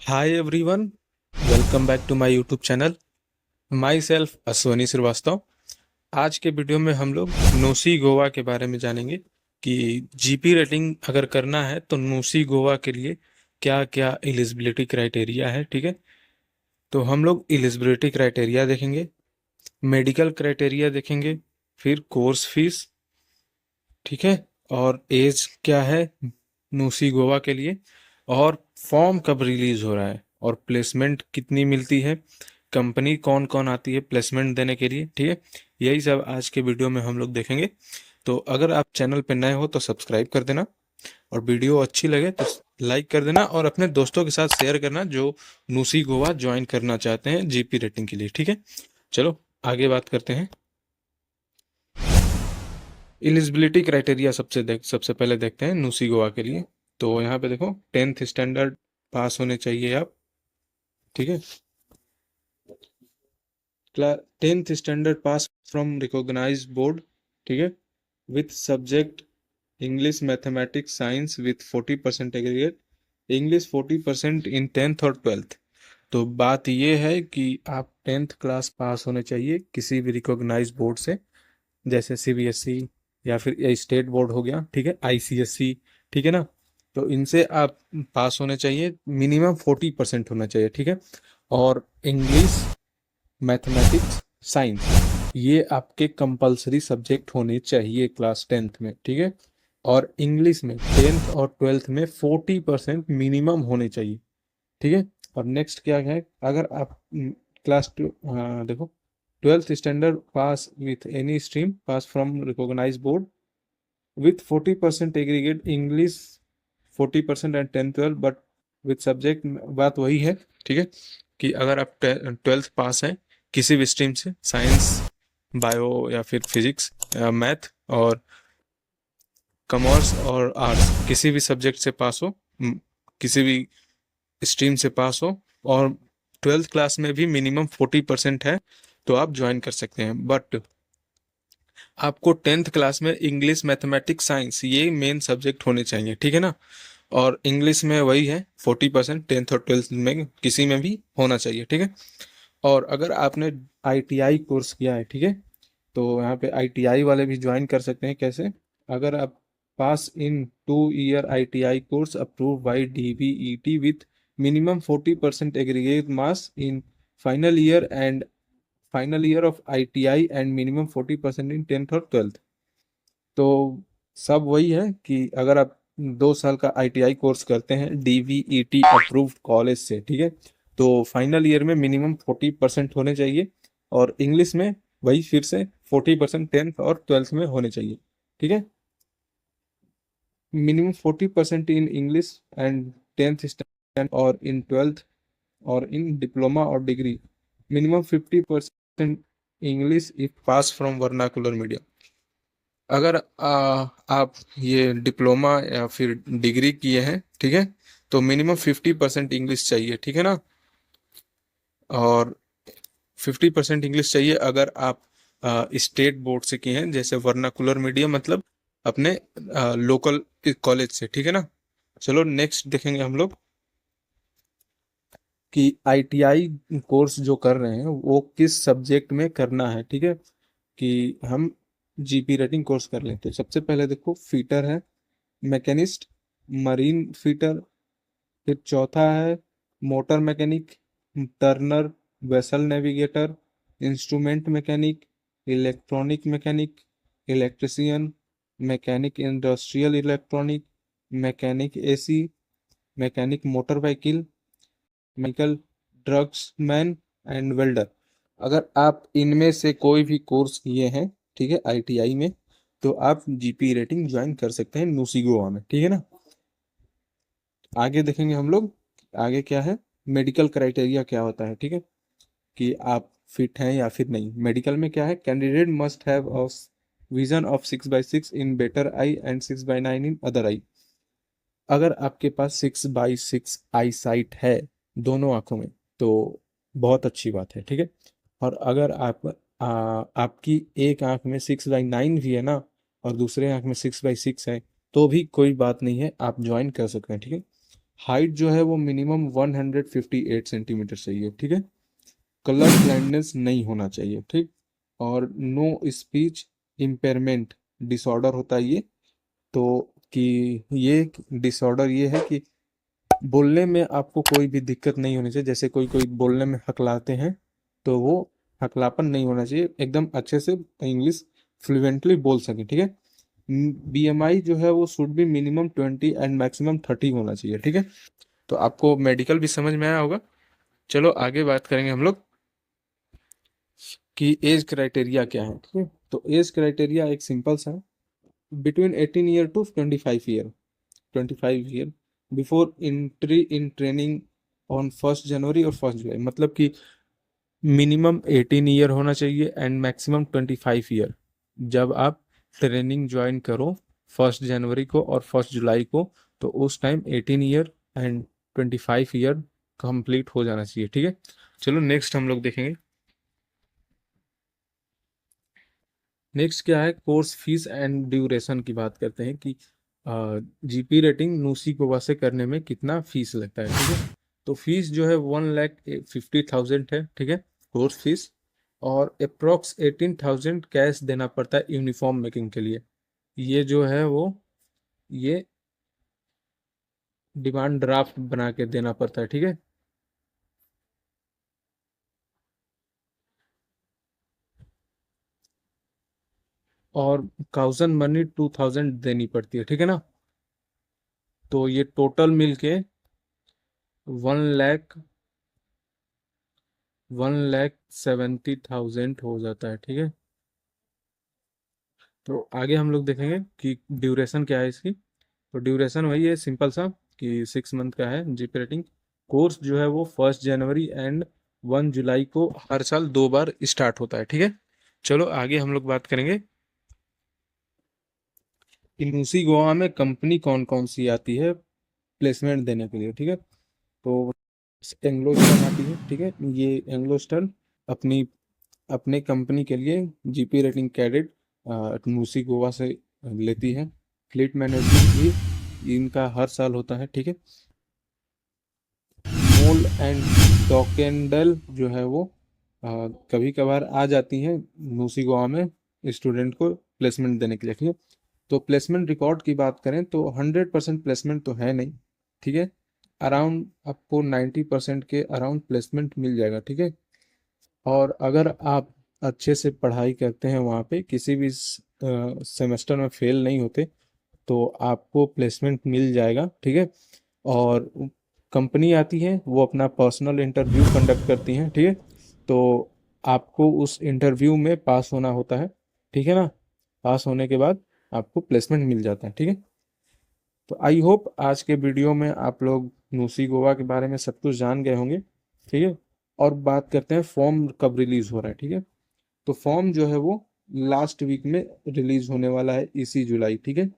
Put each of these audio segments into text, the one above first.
Hi everyone, welcome back to my YouTube channel. Myself Ashwani Shrivastava. आज के video में हम लोग नूसी गोवा के बारे में जानेंगे कि जीपी रेटिंग अगर करना है तो नूसी गोवा के लिए क्या क्या एलिजिबिलिटी क्राइटेरिया है। ठीक है, तो हम लोग एलिजिबिलिटी क्राइटेरिया देखेंगे, मेडिकल क्राइटेरिया देखेंगे, फिर कोर्स फीस, ठीक है, और एज क्या है नूसी गोवा के लिए, और फॉर्म कब रिलीज हो रहा है, और प्लेसमेंट कितनी मिलती है, कंपनी कौन कौन आती है प्लेसमेंट देने के लिए। ठीक है, यही सब आज के वीडियो में हम लोग देखेंगे। तो अगर आप चैनल पे नए हो तो सब्सक्राइब कर देना, और वीडियो अच्छी लगे तो लाइक कर देना, और अपने दोस्तों के साथ शेयर करना जो नूसी गोवा ज्वाइन करना चाहते हैं जीपी रेटिंग के लिए। ठीक है, चलो आगे बात करते हैं। एलिजिबिलिटी क्राइटेरिया सबसे पहले देखते हैं नूसी गोवा के लिए। तो यहाँ पे देखो 10th स्टैंडर्ड पास होने चाहिए आप। ठीक है, 10th standard pass from recognise board. ठीक है, with subject English mathematics science with 40% aggregate, English 40% in 10th और 12th। तो बात ये है कि आप 10th क्लास पास होने चाहिए किसी भी रिकॉग्नाइज बोर्ड से, जैसे सीबीएसई या फिर ये स्टेट बोर्ड हो गया, ठीक है, आईसीएसई, ठीक है ना। तो इनसे आप पास होने चाहिए, मिनिमम 40% होना चाहिए। ठीक है, और इंग्लिश मैथमेटिक्स साइंस ये आपके कंपलसरी सब्जेक्ट होने चाहिए क्लास 10th में। ठीक है, और इंग्लिश में 10th और 12th में 40% मिनिमम होने चाहिए। ठीक है, और नेक्स्ट क्या है, अगर आप क्लास टू, देखो 12th standard pass with any stream pass from recognise board with 40% aggregate English 40% and 10th 12th, but with subject बात वही है। ठीक है, कि अगर आप 12th पास हैं किसी भी स्ट्रीम से, साइंस, बायो या फिर फिजिक्स, मैथ और कॉमर्स और आर्ट्स, किसी भी सब्जेक्ट से पास हो, किसी भी स्ट्रीम से पास हो, और 12th क्लास में भी मिनिमम 40% है, तो आप ज्वाइन कर सकते हैं। बट आपको 10th क्लास में इंग्लिश मैथमेटिक्स साइंस ये मेन सब्जेक्ट होने चाहिए। ठीक है ना, और इंग्लिश में वही है 40%, 10th और 12th में किसी में भी होना चाहिए। ठीक है, और अगर आपने आईटीआई कोर्स किया है, ठीक है, तो यहाँ पे आईटीआई वाले भी ज्वाइन कर सकते हैं। कैसे, अगर आप pass in 2 year ITI course approve by DBET with minimum 40% aggregate marks in final year and final year of ITI and minimum 40% in 10th और 12th। तो सब वही है कि अगर आप 2 साल का आईटीआई कोर्स करते हैं डीवीईटी अप्रूव्ड कॉलेज से, ठीक है, तो फाइनल ईयर में मिनिमम 40% होने चाहिए, और इंग्लिश में वही फिर से 40% 10th और 12th में होने चाहिए। ठीक है, minimum 40% in English and 10th stand और इन 12th, और इन डिप्लोमा और degree minimum 50% English if pass from vernacular medium. अगर आप ये डिप्लोमा या फिर डिग्री किए हैं, ठीक है, तो मिनिमम 50% इंग्लिश चाहिए। ठीक है ना, और 50% इंग्लिश चाहिए अगर आप स्टेट बोर्ड से किए हैं, जैसे वर्नाकुलर मीडियम मतलब अपने लोकल कॉलेज से। ठीक है ना, चलो नेक्स्ट देखेंगे हम लोग कि आईटीआई कोर्स जो कर रहे हैं वो किस सब्जेक्ट में करना है। ठीक है, कि हम जीपी रेटिंग कोर्स कर लें, तो सबसे पहले देखो फीटर है, मैकेनिस्ट, मरीन फीटर, फिर चौथा है motor mechanic, Turner, vessel navigator, instrument mechanic, electronic mechanic, electrician, mechanic industrial electronic, mechanic AC, mechanic motor vehicle, mechanical drugs man and welder. अगर आप इनमें से कोई भी कोर्स किए हैं, ठीक है, आईटीआई में, तो आप जीपी रेटिंग ज्वाइन कर सकते हैं नूसी गोवा में। ठीक है ना, आगे देखेंगे हम लोग आगे क्या है, मेडिकल क्राइटेरिया क्या होता है। ठीक है, कि आप फिट हैं या फिर नहीं। मेडिकल में क्या है, candidate must have a vision of 6/6 in better I and 6/9 in other I. अगर आपके पास 6/6 आई साइट है दोनों आंखों में, तो बहुत अच्छी बात है। ठीक है, और अगर आपकी एक आंख में 6/9 भी है ना, और दूसरे आंख में 6/6 है, तो भी कोई बात नहीं है, आप ज्वाइन कर सकते हैं। ठीक है, हाइट जो है वो मिनिमम 158 सेंटीमीटर चाहिए, ठीक है। कलर ब्लाइंडनेस नहीं होना चाहिए, ठीक। और नो स्पीच इम्पेयरमेंट डिसऑर्डर होता है ये। तो कि ये डिसऑर्डर ये है कि बोलने में आपको कोई भी दिक्कत नहीं होनी चाहिए। जैसे कोई कोई बोलने में हकलाते हैं, तो वो हकलापन नहीं होना चाहिए, एकदम अच्छे से इंग्लिश फ्लुएंटली बोल सके, ठीक है। बीएमआई जो है वो should be minimum 20 and maximum 30 होना चाहिए, ठीक है। तो आपको मेडिकल भी समझ में आया होगा। चलो आगे बात करेंगे हम लोग कि एज क्राइटेरिया क्या है, ठीक है। तो एज क्राइटेरिया एक सिंपल सा है, between 18 year to 25 year, 25 year before entry in training on 1 जनवरी और 1 जुलाई। मतलब कि मिनिमम 18 ईयर होना चाहिए एंड मैक्सिमम 25 ईयर जब आप ट्रेनिंग ज्वाइन करो 1 जनवरी को और 1 जुलाई को, तो उस time 18 year and 25 year complete हो जाना चाहिए, ठीक है। चलो नेक्स्ट हम लोग देखेंगे। नेक्स्ट क्या है, कोर्स फीस एंड ड्यूरेशन की बात करते हैं कि जीपी रेटिंग नुसी गोवा से करने में कितना फीस लगता है, ठीक है। तो फीस जो है 1,50,000 है, ठीक है, कोर्स फीस। और अप्रोक्स 18,000 कैश देना पड़ता है यूनिफॉर्म मेकिंग के लिए। ये जो है वो ये डिमांड ड्राफ्ट बना के देना पड़ता है, ठीक है। और काउजन मनी 2,000 देनी पड़ती है, ठीक है ना। तो ये टोटल मिलके 1 लाख 1,70,000 हो जाता है, ठीक है। तो आगे हम लोग देखेंगे कि ड्यूरेशन क्या है इसकी। तो ड्यूरेशन वही है सिंपल सा कि 6 मंथ का है जीपी रेटिंग। कोर्स जो है वो 1 जनवरी एंड 1 जुलाई को हर साल 2 बार स्टार्ट होता है, ठीक है। चलो आगे हम लोग बात करेंगे कि उसी गोवा में कंपनी कौन कौन सी आती है प्लेसमेंट देने के लिए, ठीक है। तो एंग्लो स्टर्न आती है, ठीक है। ये एंग्लो स्टर्न अपनी अपने कंपनी के लिए GP rating cadet Musi Goa से लेती है। फ्लीट मैनेजमेंट भी इनका हर साल होता है, ठीक है। मोल एंड डॉकेंडल जो है वो कभी कभार आ जाती हैं मूसी गोवा में स्टूडेंट को प्लेसमेंट देने के लिए, ठीक है। तो प्लेसमेंट रिकॉर्ड की बात करें तो 100% प्लेसमेंट तो है नहीं, ठीक है। अराउंड आपको 90% के अराउंड प्लेसमेंट मिल जाएगा, ठीक है। और अगर आप अच्छे से पढ़ाई करते हैं वहाँ पे किसी भी सेमेस्टर में फेल नहीं होते, तो आपको प्लेसमेंट मिल जाएगा, ठीक है। और कंपनी आती है वो अपना पर्सनल इंटरव्यू कंडक्ट करती हैं, ठीक है। तो आपको उस इंटरव्यू में पास होना होता है, ठीक है ना। पास होने के बाद आपको प्लेसमेंट मिल जाता है, ठीक है। तो आई होप आज के वीडियो में आप लोग नुसी गोवा के बारे में सब कुछ जान गए होंगे, ठीक है। और बात करते हैं फॉर्म कब रिलीज हो रहा है, ठीक है। तो फॉर्म जो है वो लास्ट वीक में रिलीज होने वाला है इसी जुलाई, ठीक है,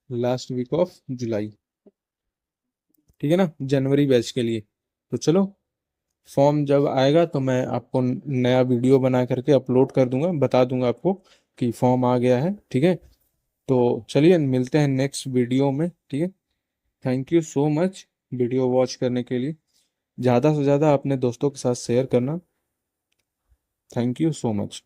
लास्ट वीक ऑफ जुलाई, ठीक है ना, जनवरी बैच के लिए। तो चलो फॉर्म जब आएगा तो मैं आपको नया वीडियो बना करके अपलोड कर दूंगा, बता दूंगा आपको कि फॉर्म आ गया है, ठीक है। तो चलिए मिलते हैं नेक्स्ट वीडियो में, ठीक है। Thank you so much video watch करने के लिए। ज़्यादा से ज़्यादा अपने दोस्तों के साथ शेयर करना। Thank you so much.